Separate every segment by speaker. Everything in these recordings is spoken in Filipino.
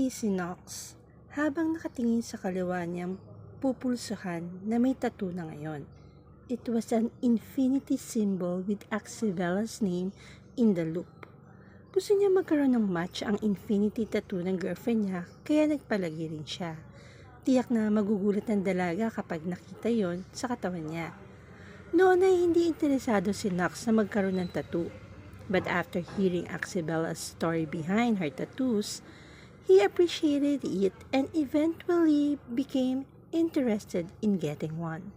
Speaker 1: Napangiti si Knox habang nakatingin sa kaliwa niyang pupulsuhan na may tattoo na ngayon. It was an infinity symbol with Axebella's name in the loop. Gusto niya magkaroon ng match ang infinity tattoo ng girlfriend niya, kaya nagpalagi rin siya. Tiyak na magugulat ng dalaga kapag nakita yon sa katawan niya. Noon ay hindi interesado si Knox na magkaroon ng tattoo. But after hearing Axebella's story behind her tattoos, he appreciated it and eventually became interested in getting one.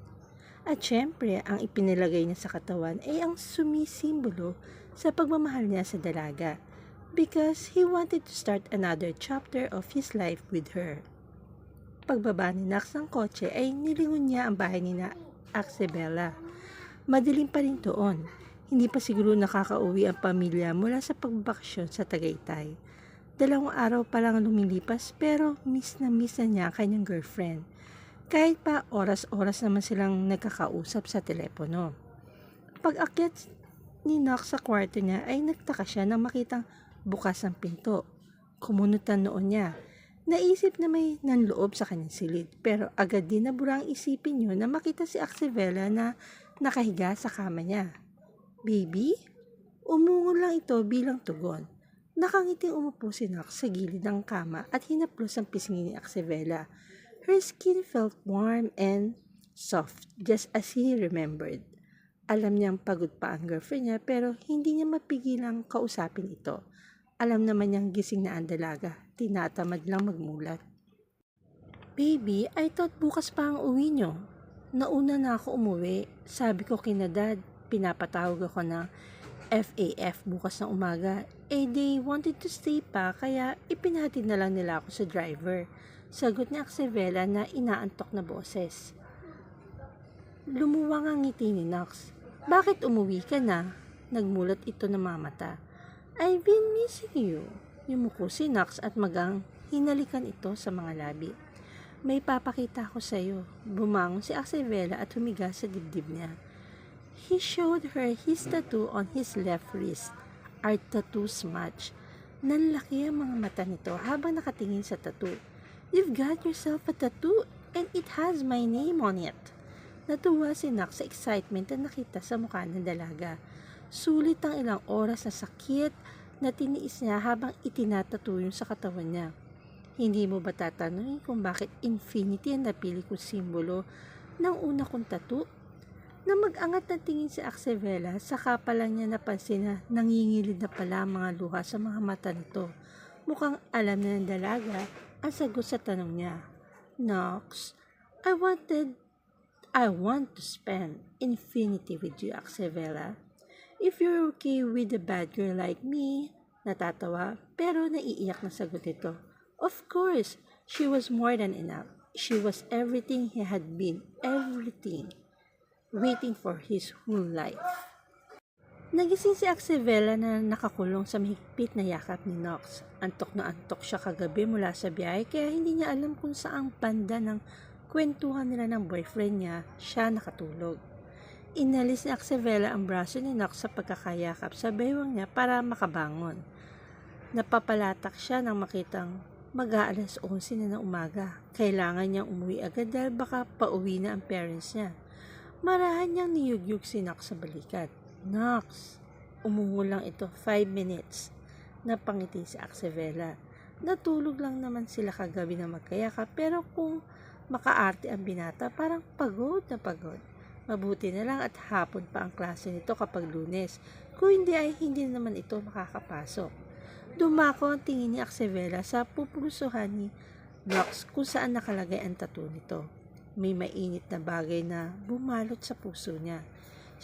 Speaker 1: At syempre, ang ipinalagay niya sa katawan ay ang sumisimbolo sa pagmamahal niya sa dalaga because he wanted to start another chapter of his life with her. Pagbaba ni Knox ng kotse ay nilingon niya ang bahay ni Axebella. Madilim pa rin doon. Hindi pa siguro nakakauwi ang pamilya mula sa pagbakasyon sa Tagaytay. 2 araw pa lang lumilipas pero miss na niya ang kanyang girlfriend. Kahit pa oras-oras naman silang nagkakausap sa telepono. Pag-akyat ni Knox sa kwarto niya ay nagtaka siya nang makitang bukas ang pinto. Kumunutan noon niya. Naisip na may nanloob sa kanyang silid pero agad din naburang isipin niyo na makita si Axebella na nakahiga sa kama niya. "Baby?" Umungol lang ito bilang tugon. Nakangiting umupo si Knox sa gilid ng kama at hinaplos ang pisngi ni Axebella. Her skin felt warm and soft just as he remembered. Alam niyang pagod pa ang girlfriend niya pero hindi niya mapigilang kausapin ito. Alam naman niyang gising na ang dalaga, tinatamad lang magmulat. "Baby, I thought bukas pa ang uwi niyo. Nauna na ako umuwi. Sabi ko kina Dad, pinapatawag ako ng FAF bukas ng umaga. They wanted to stay pa kaya ipinatid na lang nila ako sa driver." Sagot ni Axebella na inaantok na boses. Lumuwang ang ngiti ni Knox. "Bakit umuwi ka na?" Nagmulat ito na mamata. "I've been missing you." Yumuko si Knox at magang hinalikan ito sa mga labi. "May papakita ko sa iyo." Bumangon si Axebella at humiga sa dibdib niya. He showed her his tattoo on his left wrist. Our tattoos match. Nanlaki ang mga mata nito habang nakatingin sa tattoo. "You've got yourself a tattoo and it has my name on it." Natuwa si Knox sa excitement na nakita sa mukha ng dalaga. Sulit ang ilang oras na sakit na tiniis niya habang itinatattoo yun sa katawan niya. Hindi mo ba tatanungin kung bakit infinity ang napili kong simbolo ng una kong tattoo? Na mag-angat na tingin si Axebella, saka pa lang niya napansin na nangingilid na pala ang mga luha sa mga mata nito. Mukhang alam na ng dalaga ang sagot sa tanong niya. "Knox, I want to spend infinity with you, Axebella. If you're okay with a bad girl like me." Natatawa pero naiiyak na sagot nito. Of course, she was more than enough. She was everything he had been, everything. Waiting for his whole life. Nagising si Axebella na nakakulong sa mahigpit na yakap ni Knox. Antok na antok siya kagabi mula sa biyahe kaya hindi niya alam kung saang banda ng kwentuhan nila ng boyfriend niya siya nakatulog. Inalis ni Axebella ang braso ni Knox sa pagkakayakap sa baywang niya para makabangon. Napapalatak siya nang makitang mag-aalas 11 na ng umaga. Kailangan niyang umuwi agad dahil baka pauwi na ang parents niya. Marahan niyang niyugyug si Knox sa balikat. "Knox!" Umungol lang ito, 5 minutes. Napangiti si Axebella. Natulog lang naman sila kagabi na magkayakap pero kung makaarte ang binata parang pagod na pagod. Mabuti na lang at hapon pa ang klase nito kapag Lunes. Kung hindi ay hindi naman ito makakapasok. Dumako ang tingin ni Axebella sa pupulusuhan ni Knox kung saan nakalagay ang tattoo nito. May mainit na bagay na bumalot sa puso niya.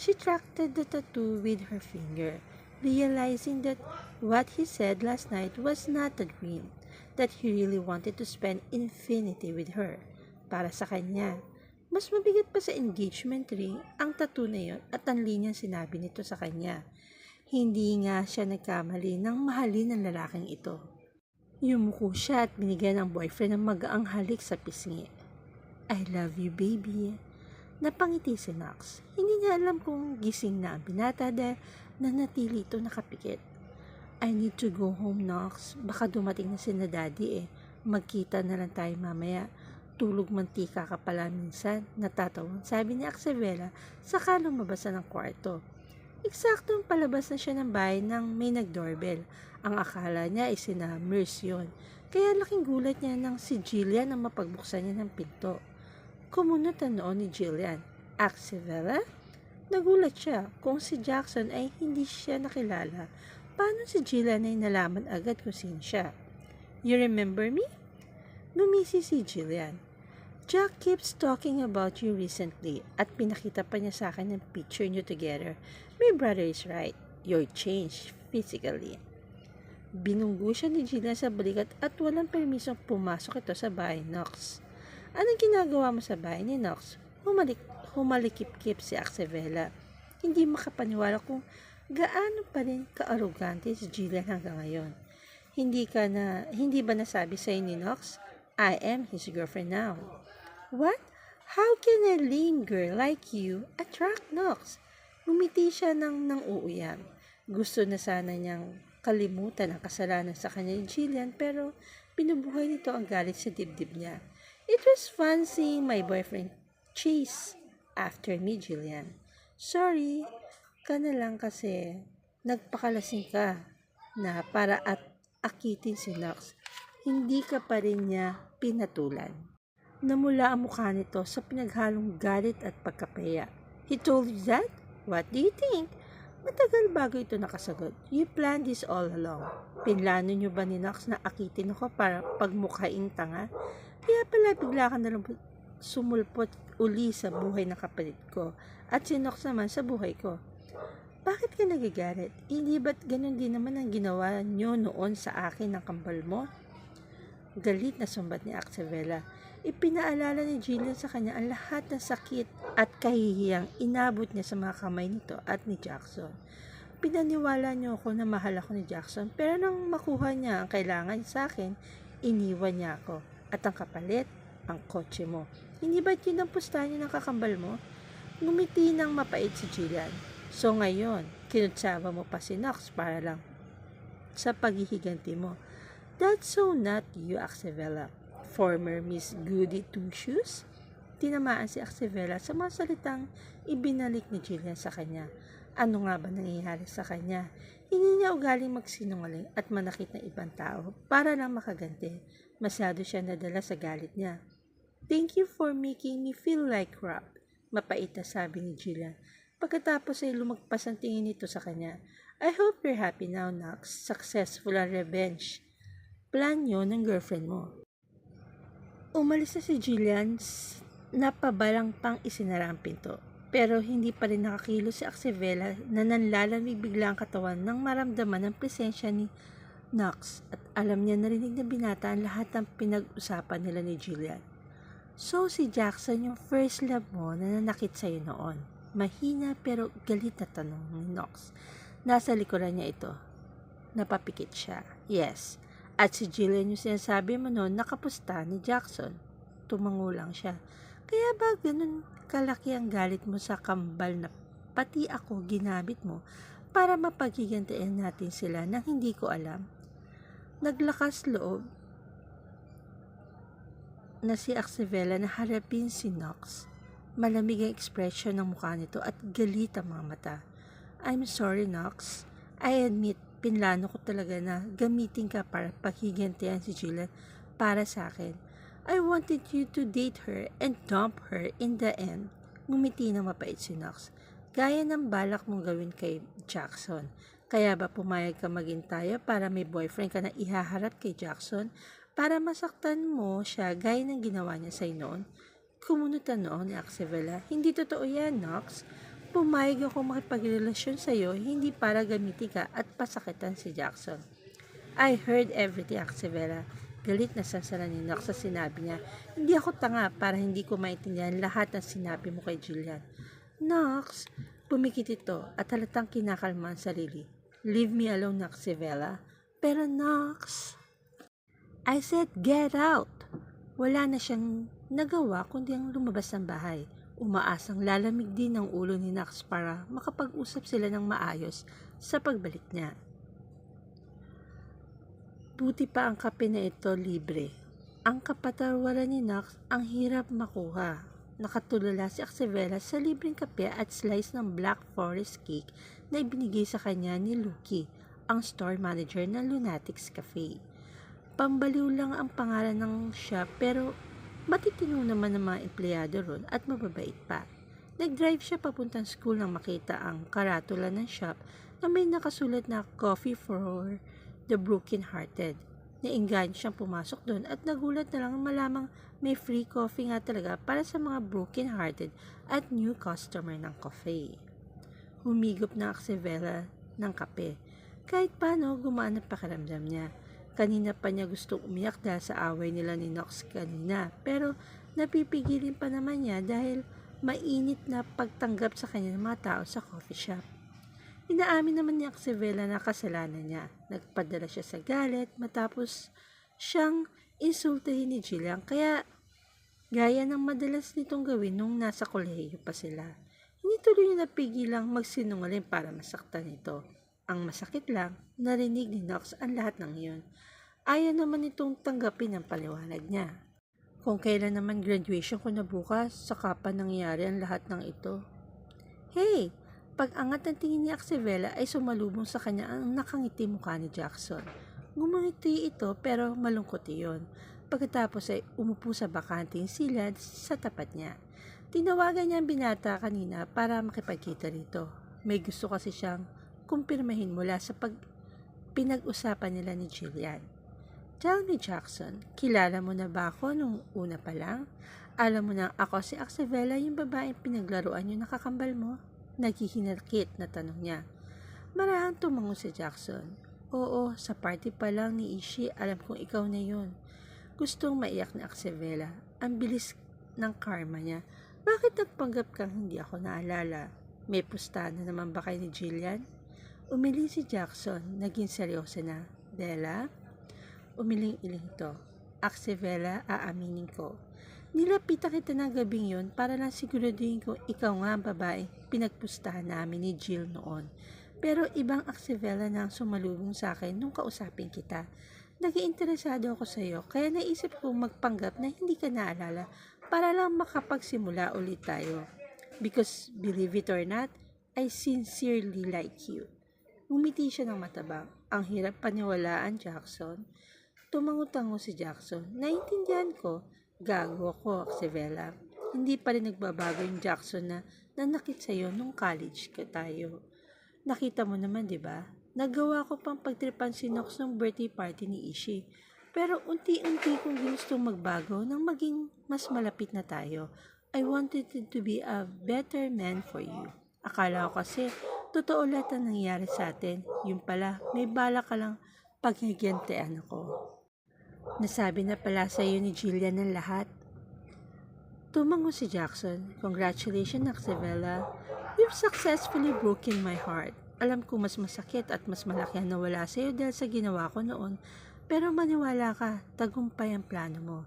Speaker 1: She tracked the tattoo with her finger, realizing that what he said last night was not a dream, that he really wanted to spend infinity with her. Para sa kanya, mas mabigat pa sa engagement ring ang tattoo na yun at ang linyang sinabi nito sa kanya. Hindi nga siya nagkamali ng mahalin ng lalaking ito. Yumuko siya at binigyan ng boyfriend ng magaang halik sa pisngi. "I love you, baby." Napangiti si Knox. Hindi niya alam kung gising na ang binata dahil nanatili ito nakapikit. "I need to go home, Knox. Baka dumating na si na Daddy eh." Magkita na lang tayo mamaya. Tulog mantika ka pala minsan, natatawang sabi ni Axevela saka lumabas ng kwarto. Eksaktong palabas na siya ng bahay nang may nag-doorbell. Ang akala niya ay sina Merce yun. Kaya laking gulat niya nang si Jillian ang mapagbuksan niya ng pinto. Kumunot ang noon ni Jillian. Axevela? Nagulat siya kung si Jackson ay hindi siya nakilala. Paano si Jillian ay nalaman agad kung sino siya? You remember me? Ngumisi si Jillian. Jack keeps talking about you recently at pinakita pa niya sa akin ng picture niyo together. My brother is right. You're changed physically. Binunggo siya ni Jillian sa balikat at walang permisong pumasok ito sa bahay ni Knox. Anong ginagawa mo sa bahay ni Knox? Humalikip-kip si Axevela. Hindi makapaniwala kung gaano pa rin ka-arugante si Jillian hanggang ngayon. Hindi ba nasabi sa'yo ni Knox? I am his girlfriend now. What? How can a lame girl like you attract Knox? Ngumiti siya nang uuyam. Gusto na sana niyang kalimutan ang kasalanan sa kanya ni Jillian pero binubuhay nito ang galit sa dibdib niya. It was fun seeing my boyfriend chase after me, Jillian. Sorry, ka na lang kasi nagpakalasing ka na para at akitin si Knox. Hindi ka pa rin niya pinatulan. Namula ang mukha nito sa pinaghalong galit at pagkapahiya. He told you that? What do you think? Matagal bago ito nakasagot. You planned this all along. Pinlano niyo ba ni Knox na akitin ako para pagmukhaing tanga? Kaya pala bigla ka nalang sumulpot uli sa buhay ng kapalit ko at si Knox naman sa buhay ko. Bakit ka nagagalit? Hindi ba't ganun din naman ang ginawa niyo noon sa akin ng kambal mo? Galit na sumbat ni Axevela. Ipinaalala ni Jillian sa kanya ang lahat ng sakit at kahihiyang inabot niya sa mga kamay nito at ni Jackson. Pinaniwala niyo ako na mahal ako ni Jackson pero nang makuha niya ang kailangan sa akin, iniwan niya ako. At ang kapalit, ang kotse mo. Hindi ba't yun ang pustahan niyo ng kakambal mo? Ngumiti ng mapait si Jillian. So ngayon, kinutsaba mo pa si Knox para lang sa paghihiganti mo. That's so not you, Axevela. Former Miss Goody Two-Shoes? Tinamaan si Axevela sa mga salitang ibinalik ni Jillian sa kanya. Ano nga ba nangyayari sa kanya? Hindi niya ugaling magsinungaling at manakit ng ibang tao para lang makaganti. Masyado siya nadala sa galit niya. Thank you for making me feel like crap. Mapait na sabi ni Jillian. Pagkatapos ay lumagpas ang tingin nito sa kanya. I hope you're happy now, Knox. Successful ang revenge. Plan yun ng girlfriend mo. Umalis na si Jillian, napabalang pang isinara ang pinto. Pero hindi pa rin nakakilos si Axevela na nanlalamig bigla ang katawan nang maramdaman ang presensya ni Knox at alam niya narinig na binata ang lahat ng pinag-usapan nila ni Jillian. So si Jackson yung first love mo na nanakit sa'yo noon. Mahina pero galit na tanong ni Knox. Nasa likuran niya ito. Napapikit siya. Yes. At si Jillian yung sinasabi mo noon nakapusta ni Jackson. Tumango lang siya. Kaya ba ganun kalaki ang galit mo sa kambal na pati ako ginamit mo para mapaghigantian natin sila nang hindi ko alam? Naglakas loob na si Axevela na harapin si Knox. Malamig ang ekspresyon ng mukha nito at galit ang mga mata. I'm sorry, Knox. I admit, pinlano ko talaga na gamitin ka para paghigantian si Jillian para sa akin. I wanted you to date her and dump her in the end. Ngumiti na mapait si Knox. Gaya ng balak mong gawin kay Jackson. Kaya ba pumayag ka maging tayo para may boyfriend ka na ihaharap kay Jackson para masaktan mo siya gaya ng ginawa niya sa'yo noon? Kumunutan noon ni Axevela. Hindi totoo yan, Knox. Pumayag ako makipagrelasyon sa'yo hindi para gamitin ka at pasakitan si Jackson. I heard everything, Axevela. Galit na sansala ni Knox sa sinabi niya. Hindi ako tanga para hindi ko maintindihan lahat ng sinabi mo kay Jillian. Knox, pumikit ito at halatang kinakalma ang sarili. Leave me alone, Axevela. Pero Knox, I said get out. Wala na siyang nagawa kundi ang lumabas ng bahay. Umaasang lalamig din ang ulo ni Knox para makapag-usap sila ng maayos sa pagbalik niya. Buti pa ang kape na ito libre. Ang kapatawaran ni Knox ang hirap makuha. Nakatulala si Axevela sa libreng kape at slice ng Black Forest cake na ibinigay sa kanya ni Lucky, ang store manager ng Lunatics Cafe. Pambaliw lang ang pangalan ng shop pero matitino naman ang mga empleyado ron at mababait pa. Nag-drive siya papuntang school nang makita ang karatula ng shop na may nakasulat na Coffee for the Broken-Hearted. Nainganyo siyang pumasok doon at nagulat na lang malamang may free coffee nga talaga para sa mga broken-hearted at new customer ng cafe. Humigop na Axevela ng kape. Kahit paano gumaan ang pakiramdam niya. Kanina pa niya gustong umiyak dahil sa away nila ni Knox kanina, pero napipigilin pa naman niya dahil mainit na pagtanggap sa kanya ng mga tao sa coffee shop. Inaamin naman ni Axevela na kasalanan niya. Nagpadala siya sa galit matapos siyang insultahin ni Jillian, kaya gaya ng madalas nitong gawin nung nasa kolehiyo pa sila. Hindi tuloy niya napigilang magsinungaling para masaktan ito. Ang masakit lang, narinig ni Knox ang lahat ng iyon. Ayaw naman itong tanggapin ang paliwanag niya. Kung kailan naman graduation ko na bukas, saka pa nangyari ang lahat ng ito. Hey! Pag-angat ng tingin ni Axevela ay sumalubong sa kanya ang nakangiti mukha ni Jackson. Ngumiti ito pero malungkot iyon. Pagkatapos ay umupo sa bakanting silad sa tapat niya. Tinawagan niya ang binata kanina para makipagkita rito. May gusto kasi siyang kumpirmahin mula sa pinag-usapan nila ni Jillian. Tell me, Jackson, kilala mo na ba ako nung una pa lang? Alam mo na ako si Axevela, yung babaeng pinaglaruan yung nakakambal mo? Naghihinarkit na tanong niya. Marahang tumango si Jackson. Oo, sa party pa lang ni Ishi, alam kong ikaw na yun. Gustong maiyak ni Axevela. Ang bilis ng karma niya. Bakit nagpanggap kang hindi ako naalala? May pustahan na naman ba kayo ni Jillian? Umiling si Jackson, naging seryoso na. Bella? Umiling-iling ito. Axevela, aaminin ko. Nilapitan kita ng gabing yun para lang siguraduhin ko ikaw nga ang babae pinagpustahan namin ni Jill noon. Pero ibang Axevela na ang sumalubong sa akin nung kausapin kita. Naging interesado ako sa iyo kaya naisip kong magpanggap na hindi ka naalala para lang makapagsimula ulit tayo. Because believe it or not, I sincerely like you. Ngumiti siya ng matabang. Ang hirap paniwalaan, Jackson. Tumango-tango si Jackson. Naintindihan ko. Gago ako, Axevela. Hindi pa rin nagbabago yung Jackson na nanakit sa'yo nung college ka tayo. Nakita mo naman, di ba? Nagawa ko pang pagtripan si Knox ng birthday party ni Ishi. Pero unti-unti kong gustong magbago nang maging mas malapit na tayo. I wanted to be a better man for you. Akala ko kasi, totoo lahat ang nangyari sa atin. Yung pala, may bala ka lang paghigantian ako. Nasabi na pala sa iyo ni Jillian ng lahat. Tumango si Jackson. Congratulations, Axevela. You've successfully broken my heart. Alam ko mas masakit at mas malaki ang nawala sa iyo dahil sa ginawa ko noon. Pero maniwala ka, tagumpay ang plano mo.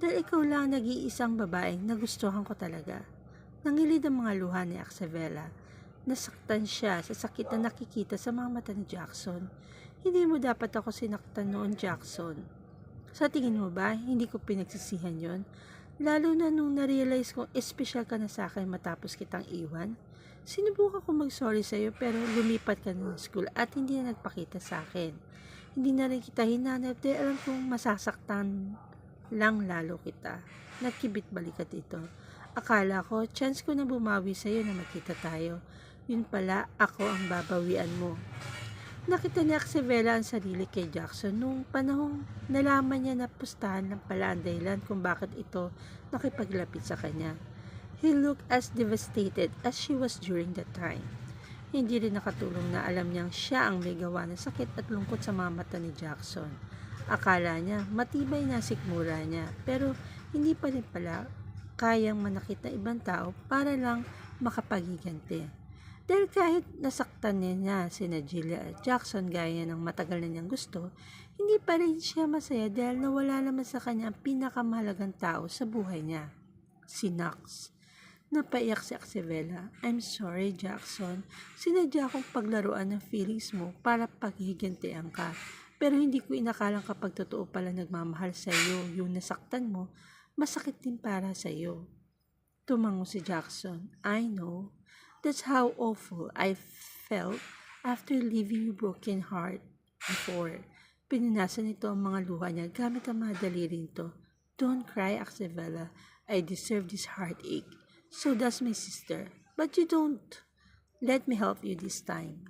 Speaker 1: Dahil ikaw lang nag-iisang babaeng nagustuhan ko talaga. Nangilid ang mga luha ni Axevela. Nasaktan siya sa sakit na nakikita sa mga mata ni Jackson. Hindi mo dapat ako sinaktan noon, Jackson. Sa tingin mo ba, hindi ko pinagsisihan yon? Lalo na nung na-realize kong espesyal ka na sa akin matapos kitang iwan. Sinubukan ko mag-sorry sa'yo pero lumipat ka na ng school at hindi na nagpakita sa akin. Hindi na rin kita hinanap dahil alam kong masasaktan lang lalo kita. Nagkibit balikat ito. Akala ko, chance ko na bumawi sa'yo na magkita tayo. Yun pala, ako ang babawian mo. Nakita ni Axevela ang sarili kay Jackson nung panahong nalaman niya na pustahan lang pala ang dahilan kung bakit ito nakipaglapit sa kanya. He looked as devastated as she was during that time. Hindi rin nakatulong na alam niyang siya ang may gawa ng sakit at lungkot sa mga mata ni Jackson. Akala niya matibay na sikmura niya pero hindi pa rin pala kayang manakit na ibang tao para lang makapaghiganti. Dahil kahit nasaktan niya sina Jillian at Jackson gaya ng matagal na niyang gusto, hindi pa rin siya masaya dahil nawala naman sa kanya ang pinakamahalagang tao sa buhay niya, si Knox. Napaiyak si Axevela. I'm sorry, Jackson. Sinadya kong paglaruan ng feelings mo para paghigantian ka. Pero hindi ko inakalang kapag totoo pala nagmamahal sa iyo, yung nasaktan mo, masakit din para sa iyo. Tumango si Jackson. I know. That's how awful I felt after leaving your broken heart before. Pinunasan nito ang mga luha niya gamit ang mga daliri nito. Don't cry, Axevella. I deserve this heartache. So does my sister. But you don't. Let me help you this time.